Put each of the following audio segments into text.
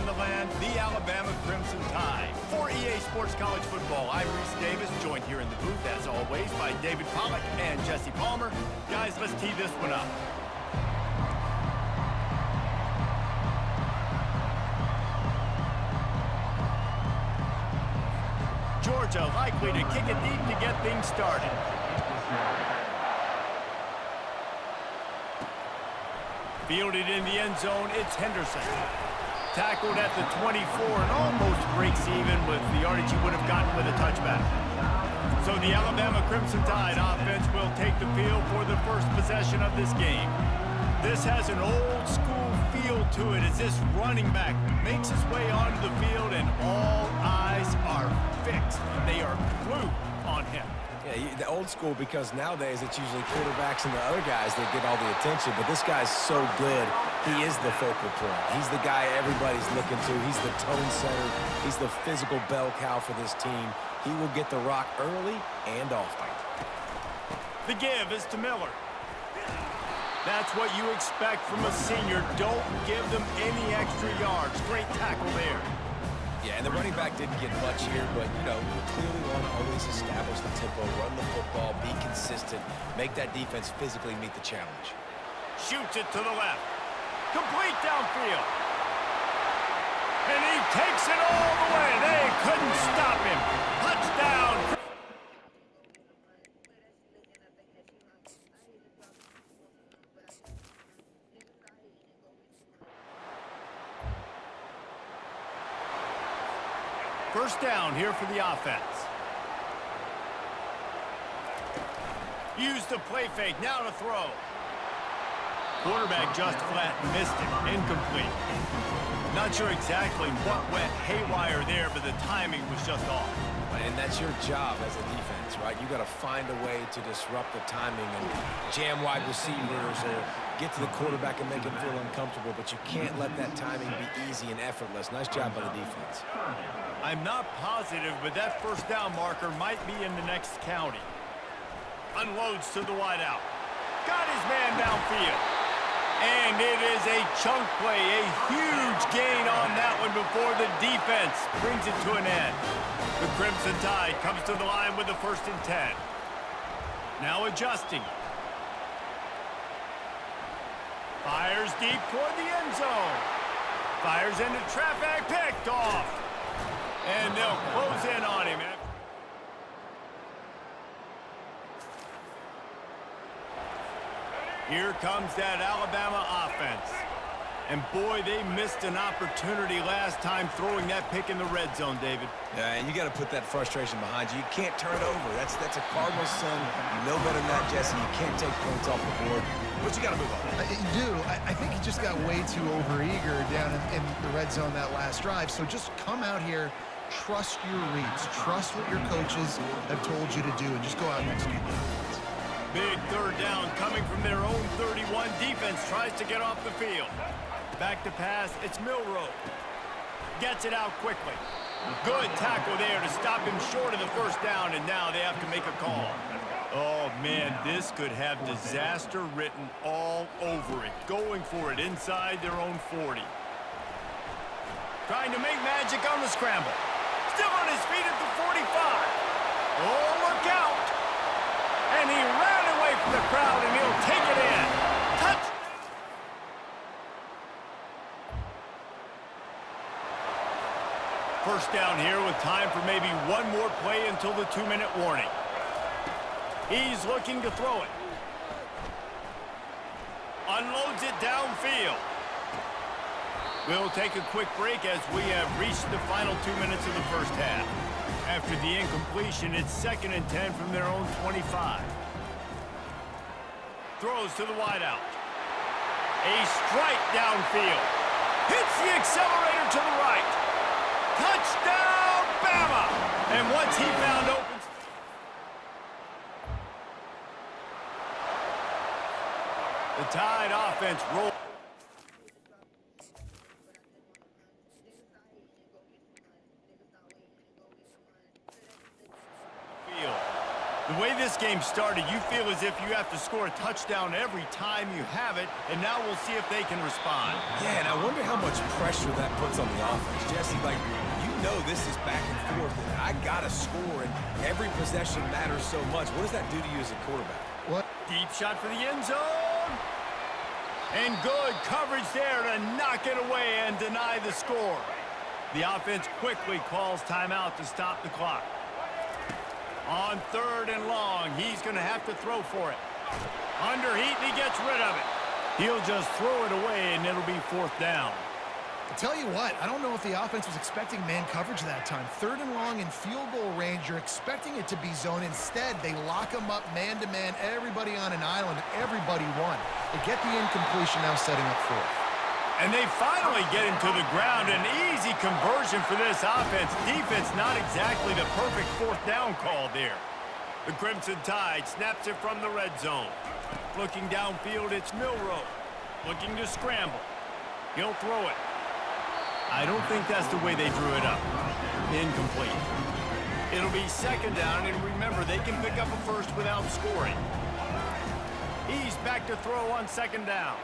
in the land, the Alabama Crimson Tide. For EA Sports College Football, I'm Reese Davis, joined here in the booth, as always, by David Pollack and Jesse Palmer. Guys, let's tee this one up. Georgia likely to kick it deep to get things started. Fielded in the end zone, it's Henderson. Tackled at the 24 and almost breaks even with the yardage he would have gotten with a touchback. So the Alabama Crimson Tide offense will take the field for the first possession of this game. This has an old school feel to it as this running back makes his way onto the field and all eyes are fixed. They are glued on him. Yeah, the old school, because nowadays it's usually quarterbacks and the other guys that get all the attention, but this guy's so good, he is the focal point. He's the guy everybody's looking to. He's the tone setter. He's the physical bell cow for this team. He will get the rock early and often. The give is to Miller. That's what you expect from a senior. Don't give them any extra yards. Great tackle there. Yeah, and the running back didn't get much here, but, you know, you clearly want to always establish the tempo, run the football, be consistent, make that defense physically meet the challenge. Shoots it to the left. Complete downfield. And he takes it all the way. They couldn't stop him. Touchdown. First down here for the offense. Use the play fake, now to throw. Quarterback just flat missed it, incomplete. Not sure exactly what went haywire there, but the timing was just off. And that's your job as a defense, right? You got to find a way to disrupt the timing and jam wide receivers or get to the quarterback and make him feel uncomfortable, but you can't let that timing be easy and effortless. Nice job by the defense. I'm not positive, but that first down marker might be in the next county. Unloads to the wideout. Got his man downfield. And it is a chunk play, a huge gain on that one before the defense brings it to an end. The Crimson Tide comes to the line with the 1st and 10. Now adjusting. Fires deep toward the end zone. Fires into traffic, picked off. And they'll close in on him. Here comes that Alabama offense. And boy, they missed an opportunity last time throwing that pick in the red zone, David. Yeah, and you got to put that frustration behind you. You can't turn it over. That's a Cardinals son. You know better than that, Jesse. You can't take points off the board. But you got to move on. You do. I think he just got way too overeager down in the red zone that last drive. So just come out here, trust your reads, trust what your coaches have told you to do, and just go out and execute the defense. Big third down coming from their own 31. Defense tries to get off the field. Back to pass, it's Milroe. Gets it out quickly. Good tackle there to stop him short of the first down, and now they have to make a call. Oh, man, this could have disaster written all over it. Going for it inside their own 40. Trying to make magic on the scramble. Still on his feet at the 45. Oh, look out. And he ran away from the crowd, and he'll take it in. Touch. First down here with time for maybe one more play until the 2-minute warning. He's looking to throw it. Unloads it downfield. We'll take a quick break as we have reached the final 2 minutes of the first half. After the incompletion, it's 2nd and 10 from their own 25. Throws to the wideout. A strike downfield. Hits the accelerator to the right. Touchdown, Bama! And once he found open... The Tide offense rolls. The way this game started, you feel as if you have to score a touchdown every time you have it, and now we'll see if they can respond. Yeah, and I wonder how much pressure that puts on the offense. Jesse, like, you know this is back and forth, and I got to score, and every possession matters so much. What does that do to you as a quarterback? What? Deep shot for the end zone. And good coverage there to knock it away and deny the score. The offense quickly calls timeout to stop the clock. On 3rd and long, he's going to have to throw for it. Under heat, and he gets rid of it. He'll just throw it away, and it'll be 4th down. I tell you what, I don't know if the offense was expecting man coverage that time. 3rd and long in field goal range, you're expecting it to be zone. Instead, they lock them up man-to-man, everybody on an island, and everybody won. They get the incompletion, now setting up 4th. And they finally get him to the ground. An easy conversion for this offense. Defense not exactly the perfect 4th down call there. The Crimson Tide snaps it from the red zone. Looking downfield, it's Milroe. Looking to scramble. He'll throw it. I don't think that's the way they drew it up. Incomplete. It'll be 2nd down, and remember, they can pick up a first without scoring. He's back to throw on 2nd down.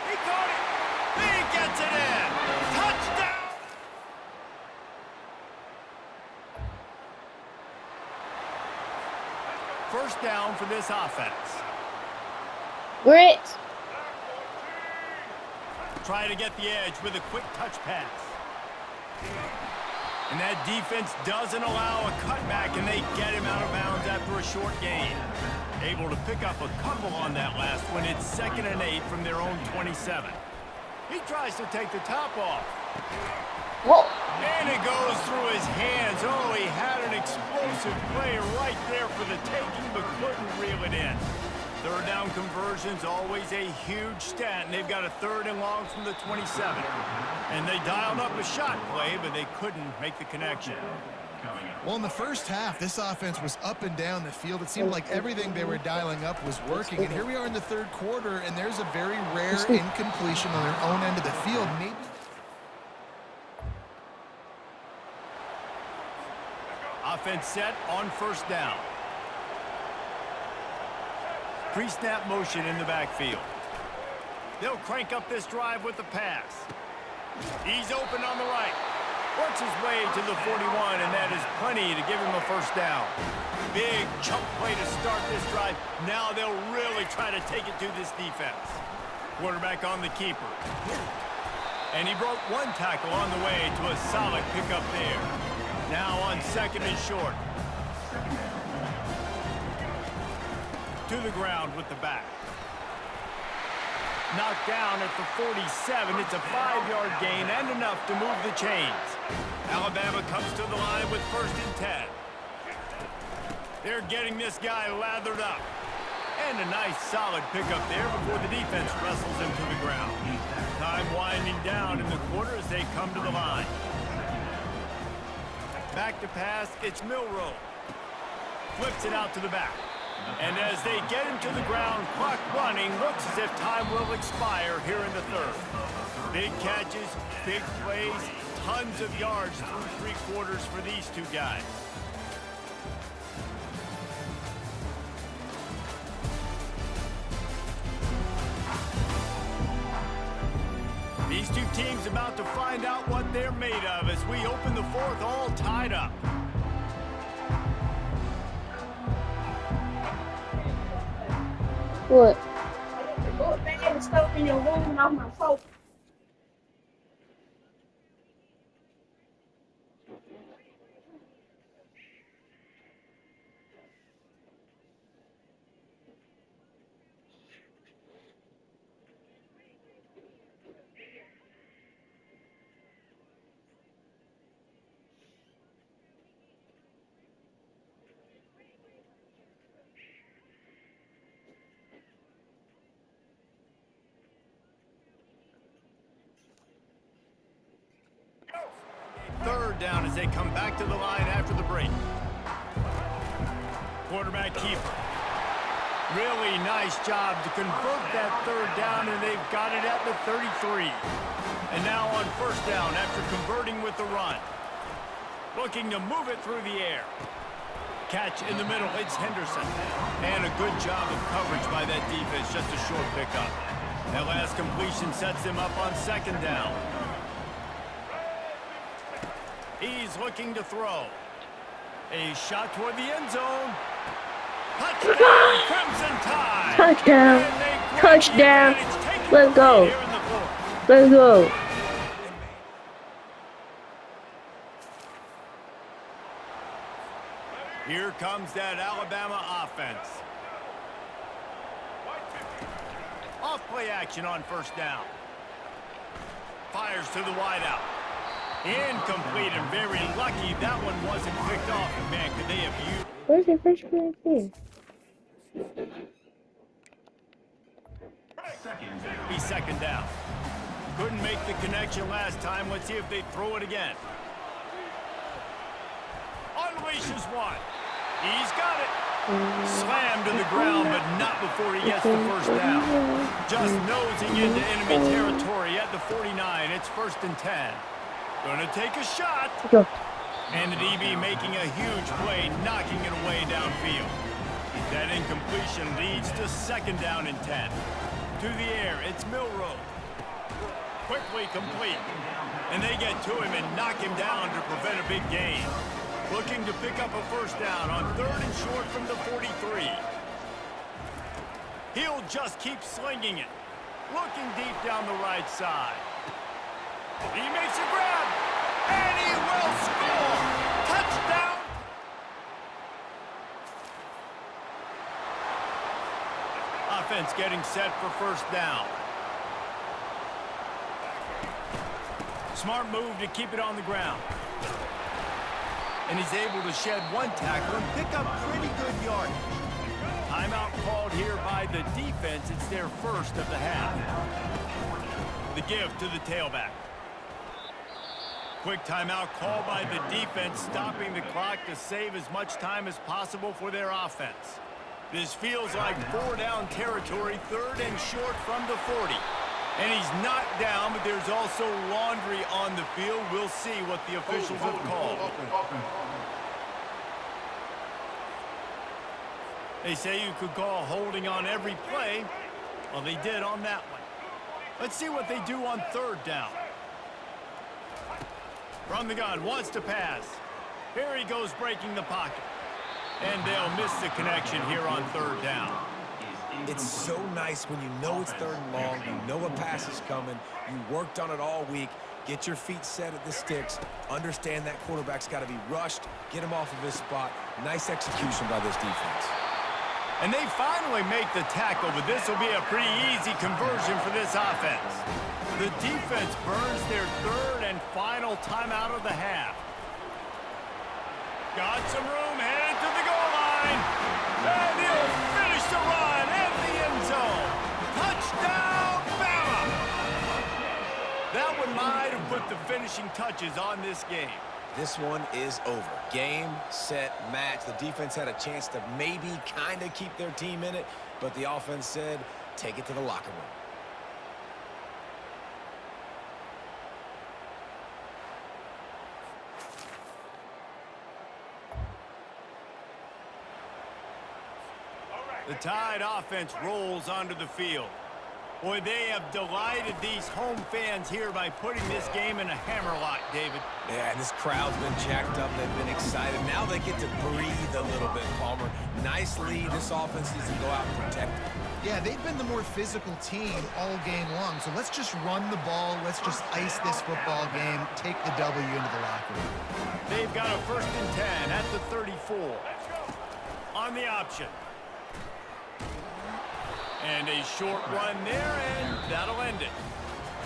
He caught it. He gets it in. Touchdown! First down for this offense. Grit. Try to get the edge with a quick touch pass. And that defense doesn't allow a cutback, and they get him out of bounds after a short gain. Able to pick up a couple on that last one. It's 2nd and 8 from their own 27. He tries to take the top off. Whoa. And it goes through his hands. Oh, he had an explosive play right there for the taking, but couldn't reel it in. 3rd down conversion's always a huge stat, and they've got a 3rd and long from the 27. And they dialed up a shot play, but they couldn't make the connection. Well, in the first half, this offense was up and down the field. It seemed like everything they were dialing up was working. And here we are in the 3rd quarter, and there's a very rare incompletion on their own end of the field. Maybe. Offense set on 1st down. Pre-snap motion in the backfield. They'll crank up this drive with the pass. He's open on the right. Works his way to the 41, and that is plenty to give him a 1st down. Big chunk play to start this drive. Now they'll really try to take it to this defense. Quarterback on the keeper. And he broke 1 tackle on the way to a solid pickup there. Now on 2nd and short. To the ground with the back. Knocked down at the 47. It's a 5-yard gain and enough to move the chains. Alabama comes to the line with 1st and 10. They're getting this guy lathered up. And a nice solid pickup there before the defense wrestles him to the ground. Time winding down in the quarter as they come to the line. Back to pass, it's Milroe. Flips it out to the back. And as they get him to the ground, clock running, looks as if time will expire here in the 3rd. Big catches, big plays, tons of yards through 3 quarters for these 2 guys. These 2 teams about to find out what they're made of as we open the 4th all tied up. What? Go back and stuff in your room on my sofa. Third down as they come back to the line after the break. Quarterback keeper. Really nice job to convert that 3rd down, and they've got it at the 33. And now on 1st down after converting with the run. Looking to move it through the air. Catch in the middle, it's Henderson. And a good job of coverage by that defense, just a short pickup. That last completion sets him up on second down. He's looking to throw. A shot toward the end zone. Touchdown, Crimson Tide! Touchdown. And they grab the Touchdown. advantage, taking Let's the go. lead here in the fourth. Let's go. Here comes that Alabama offense. Off play action on first down. Fires to the wideout. Incomplete and very lucky that one wasn't picked off. And man, could they have used... Where's your first thing? Be second down. Couldn't make the connection last time. Let's see if they throw it again. Unleashes one. He's got it. Slammed to the ground, but not before he gets the first down. Just nosing into enemy territory at the 49. It's 1st and 10. Gonna take a shot. Go. And the DB making a huge play, knocking it away downfield. That incompletion leads to 2nd down and 10. To the air, it's Milroe. Quickly complete. And they get to him and knock him down to prevent a big gain. Looking to pick up a first down on 3rd and short from the 43. He'll just keep slinging it. Looking deep down the right side. He makes a grab. And he will score. Touchdown. Offense getting set for first down. Smart move to keep it on the ground. And he's able to shed one tackle and pick up pretty good yardage. Timeout called here by the defense. It's their first of the half. The give to the tailback. Quick timeout called by the defense, stopping the clock to save as much time as possible for their offense. This feels like 4-down territory, 3rd and short from the 40. And he's knocked down, but there's also laundry on the field. We'll see what the officials have called. They say you could call holding on every play. Well, they did on that one. Let's see what they do on 3rd down. From the gun, wants to pass. Here he goes breaking the pocket. And they'll miss the connection here on 3rd down. It's so nice when you know it's 3rd and long, you know a pass is coming, you worked on it all week, get your feet set at the sticks, understand that quarterback's got to be rushed, get him off of his spot. Nice execution by this defense. And they finally make the tackle, but this will be a pretty easy conversion for this offense. The defense burns their 3rd and final timeout of the half. Got some room, headed to the goal line. And he'll finish the run at the end zone. Touchdown, Bama! That one might have put the finishing touches on this game. This one is over. Game, set, match. The defense had a chance to maybe kind of keep their team in it, but the offense said, take it to the locker room. The Tide offense rolls onto the field. Boy, they have delighted these home fans here by putting this game in a hammerlock, David. Yeah, and this crowd's been jacked up. They've been excited. Now they get to breathe a little bit, Palmer. Nice lead. This offense needs to go out and protect it. Yeah, they've been the more physical team all game long. So let's just run the ball. Let's just ice this football game. Take the W into the locker room. They've got a 1st and 10 at the 34. On the option. And a short run there, and that'll end it.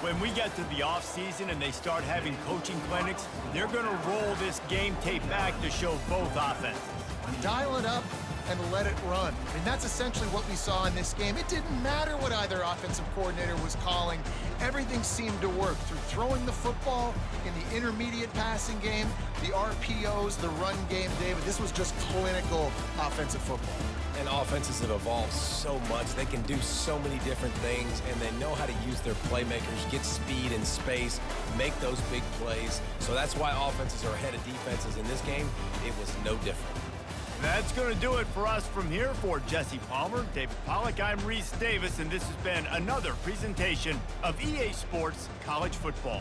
When we get to the offseason and they start having coaching clinics, they're going to roll this game tape back to show both offenses. Dial it up and let it run. I mean, that's essentially what we saw in this game. It didn't matter what either offensive coordinator was calling. Everything seemed to work through throwing the football in the intermediate passing game, the RPOs, the run game, David. This was just clinical offensive football. And offenses have evolved so much. They can do so many different things, and they know how to use their playmakers, get speed and space, make those big plays. So that's why offenses are ahead of defenses. In this game, it was no different. That's going to do it for us from here. For Jesse Palmer, David Pollack, I'm Reese Davis, and this has been another presentation of EA Sports College Football.